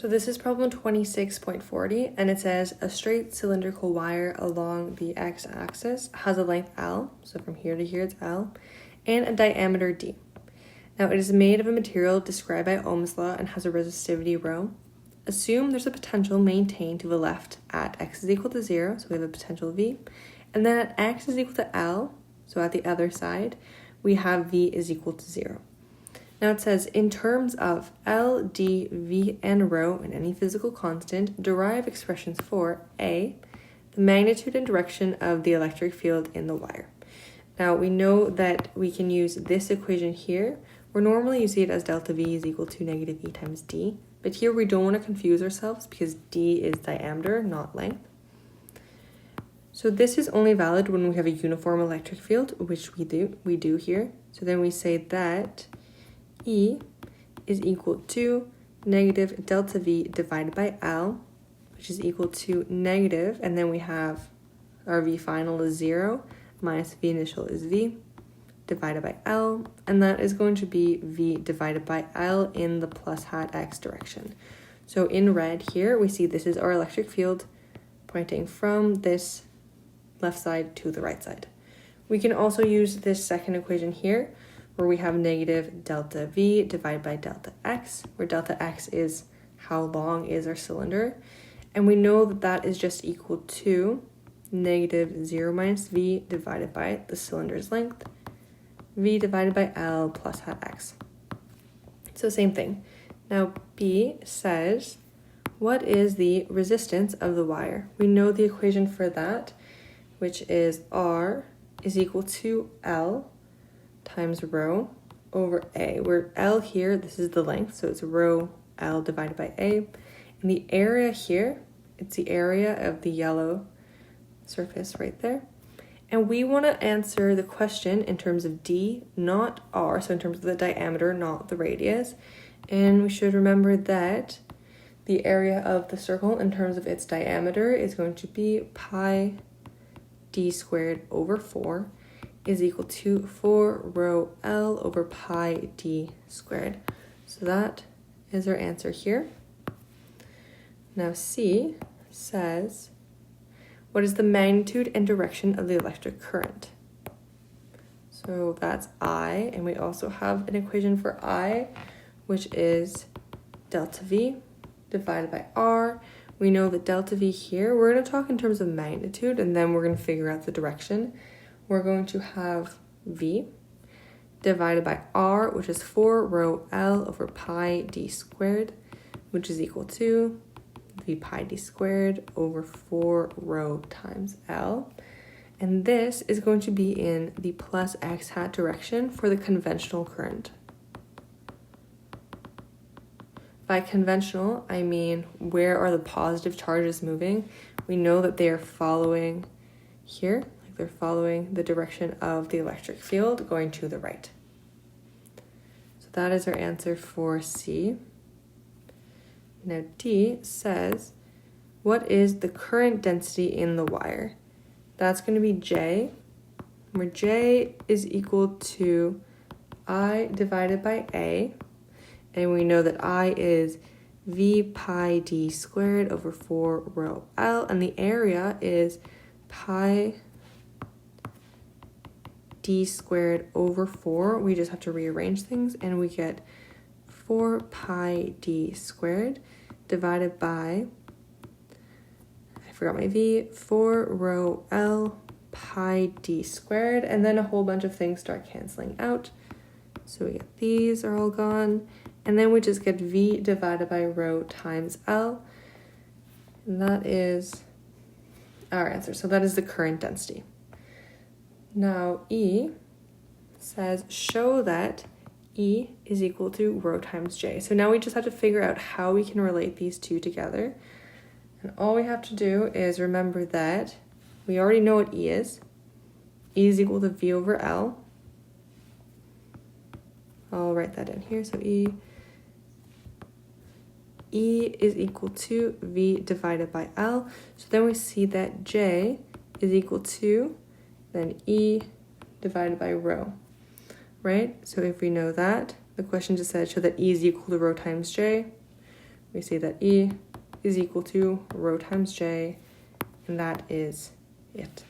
So this is problem 26.40, and it says a straight cylindrical wire along the x-axis has a length L, so from here to here it's L, and a diameter D. Now it is made of a material described by Ohm's law and has a resistivity ρ. Assume there's a potential maintained to the left at x is equal to 0, so we have a potential V, and then at x is equal to L, so at the other side, we have V is equal to 0. Now it says, in terms of L, D, V, and ρ in any physical constant, derive expressions for A, the magnitude and direction of the electric field in the wire. Now we know that we can use this equation here, where normally you see it as delta V is equal to negative E times D, but here we don't want to confuse ourselves because D is diameter, not length. So this is only valid when we have a uniform electric field, which we do here. So then we say that E is equal to negative delta V divided by L, which is equal to negative, and then we have our V final is 0, minus V initial is V, divided by L, and that is going to be V divided by L in the plus hat X direction. So in red here, we see this is our electric field pointing from this left side to the right side. We can also use this second equation here, where we have negative delta V divided by delta X, where delta X is how long is our cylinder. And we know that that is just equal to negative 0 minus V divided by the cylinder's length, V divided by L plus hat X. So same thing. Now B says, what is the resistance of the wire? We know the equation for that, which is R is equal to L times ρ over A, where L here, this is the length, so it's ρ L divided by A. And the area here, it's the area of the yellow surface right there. And we want to answer the question in terms of D, not R, so in terms of the diameter, not the radius. And we should remember that the area of the circle in terms of its diameter is going to be pi d squared over 4 is equal to 4 ρ L over pi d squared. So that is our answer here. Now C says, what is the magnitude and direction of the electric current? So that's I, and we also have an equation for I, which is delta V divided by R. We know that delta V here, we're going to talk in terms of magnitude, and then we're going to figure out the direction. We're going to have V divided by R, which is 4 ρ L over pi d squared, which is equal to V pi d squared over 4 ρ times L. And this is going to be in the plus x hat direction for the conventional current. By conventional, I mean where are the positive charges moving? We know that they are following here, like they're following the direction of the electric field going to the right. So that is our answer for C. Now D says, what is the current density in the wire? That's going to be J, where J is equal to I divided by A. And we know that I is V pi d squared over 4 ρ L, and the area is pi d squared over 4. We just have to rearrange things, and we get 4 pi d squared divided by, I forgot my V, 4 ρ L pi d squared, and then a whole bunch of things start canceling out. So we get these are all gone. And then we just get V divided by ρ times L. And that is our answer. So that is the current density. Now E says, show that E is equal to ρ times J. So now we just have to figure out how we can relate these two together. And all we have to do is remember that we already know what E is. E is equal to V over L. I'll write that in here. So E is equal to V divided by L. So then we see that J is equal to then E divided by ρ, right? So if we know that, the question just said show that E is equal to ρ times J. we see that E is equal to rho times J, and that is it.